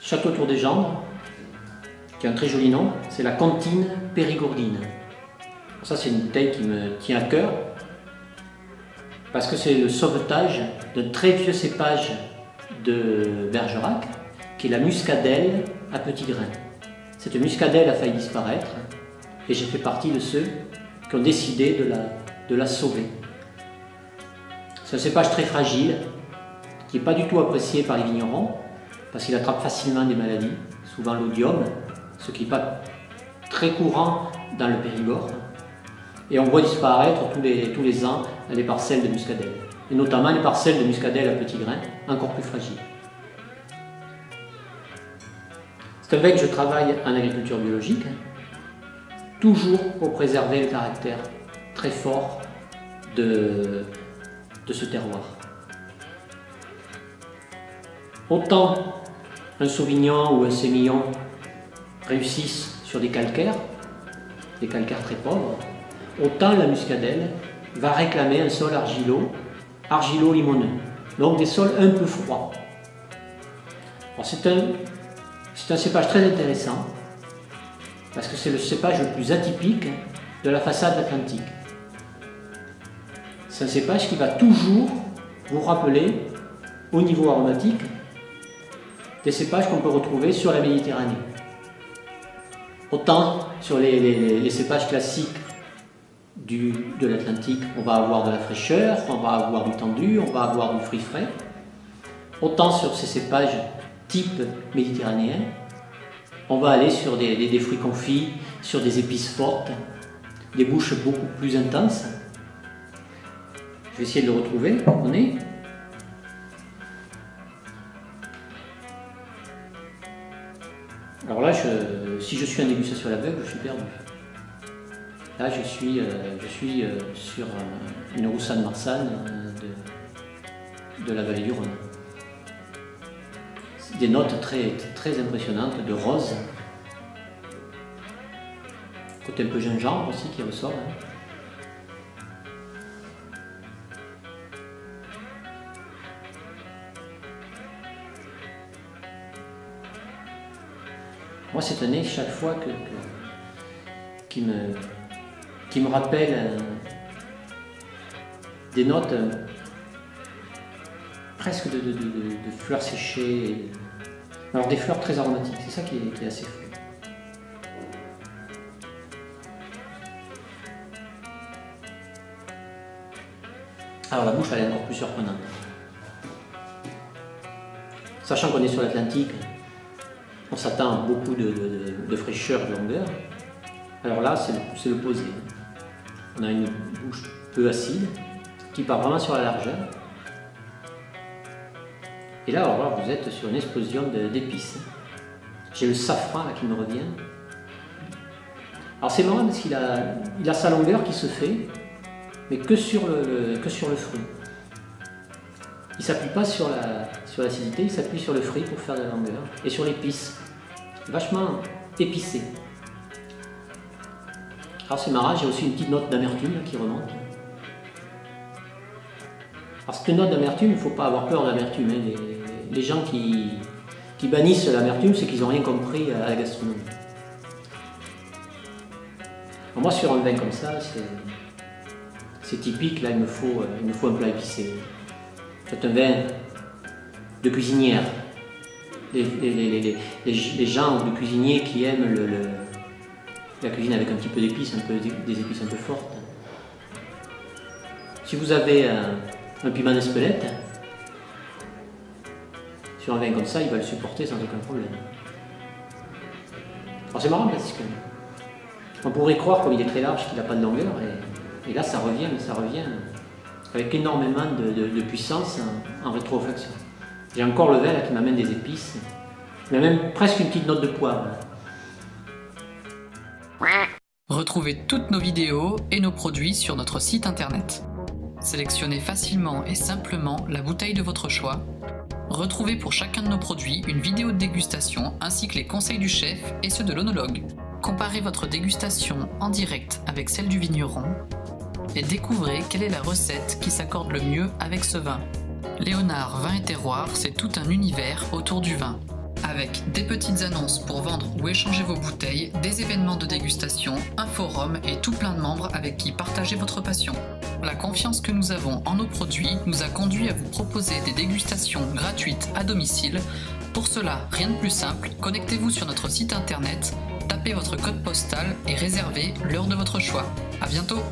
Château Tour des Gendres, qui a un très joli nom, c'est la Contine Périgourdine. Ça, c'est une bouteille qui me tient à cœur, parce que c'est le sauvetage d'un très vieux cépage de Bergerac, qui est la muscadelle à petits grains. Cette muscadelle a failli disparaître, et j'ai fait partie de ceux qui ont décidé de la sauver. C'est un cépage très fragile, qui n'est pas du tout apprécié par les vignerons, parce qu'il attrape facilement des maladies, souvent l'odium, ce qui n'est pas très courant dans le Périgord. Et on voit disparaître tous les ans les parcelles de muscadelle, et notamment les parcelles de muscadelle à petits grains, encore plus fragiles. C'est un vin que je travaille en agriculture biologique, toujours pour préserver le caractère très fort de ce terroir. Autant un Sauvignon ou un Sémillon réussissent sur des calcaires très pauvres, autant la muscadelle va réclamer un sol argilo-limoneux, donc des sols un peu froids. C'est un cépage très intéressant, parce que c'est le cépage le plus atypique de la façade atlantique. C'est un cépage qui va toujours vous rappeler, au niveau aromatique, des cépages qu'on peut retrouver sur la Méditerranée. Autant sur les cépages classiques de l'Atlantique, on va avoir de la fraîcheur, on va avoir du tendu, on va avoir du fruit frais. Autant sur ces cépages type méditerranéen, on va aller sur des fruits confits, sur des épices fortes, des bouches beaucoup plus intenses. Je vais essayer de le retrouver au nez. Alors là, si je suis en dégustation à l'aveugle, je suis perdu. Là, je suis sur une Roussanne Marsanne de la vallée du Rhône. Des notes très, très impressionnantes de rose. Côté un peu gingembre aussi qui ressort. Moi, c'est un nez chaque fois qui me rappelle des notes presque de fleurs séchées. Alors des fleurs très aromatiques, c'est ça qui est assez fou. Alors la bouche, elle est encore plus surprenante. Sachant qu'on est sur l'Atlantique, on s'attend à beaucoup de fraîcheur, de longueur. Alors là, c'est le posé. On a une bouche peu acide, qui part vraiment sur la largeur. Et là, alors là, vous êtes sur une explosion d'épices. J'ai le safran là qui me revient. Alors c'est marrant parce qu'il a sa longueur qui se fait, mais que sur le fruit. Il ne s'appuie pas sur l'acidité, il s'appuie sur le fruit pour faire de la longueur. Et sur l'épice. Vachement épicé. Alors c'est marrant, j'ai aussi une petite note d'amertume qui remonte. Alors cette note d'amertume, il ne faut pas avoir peur de l'amertume. Les gens qui bannissent l'amertume, c'est qu'ils n'ont rien compris à la gastronomie. Alors moi sur un vin comme ça, c'est typique, là il me faut un plat épicé. C'est un vin de cuisinière. Les gens de cuisiniers qui aiment la cuisine avec un petit peu d'épices, des épices un peu fortes. Si vous avez un piment d'Espelette, sur un vin comme ça, il va le supporter sans aucun problème. Alors c'est marrant parce qu'on pourrait croire, comme il est très large, qu'il n'a pas de longueur, et là ça revient avec énormément de puissance en rétrofaction. J'ai encore le vin là qui m'amène des épices, mais même presque une petite note de poivre. Retrouvez toutes nos vidéos et nos produits sur notre site internet. Sélectionnez facilement et simplement la bouteille de votre choix. Retrouvez pour chacun de nos produits une vidéo de dégustation ainsi que les conseils du chef et ceux de l'œnologue. Comparez votre dégustation en direct avec celle du vigneron et découvrez quelle est la recette qui s'accorde le mieux avec ce vin. Léonard Vin et Terroir, c'est tout un univers autour du vin. avec des petites annonces pour vendre ou échanger vos bouteilles, des événements de dégustation, un forum et tout plein de membres avec qui partager votre passion. La confiance que nous avons en nos produits nous a conduit à vous proposer des dégustations gratuites à domicile. Pour cela, rien de plus simple, connectez-vous sur notre site internet, tapez votre code postal et réservez l'heure de votre choix. À bientôt!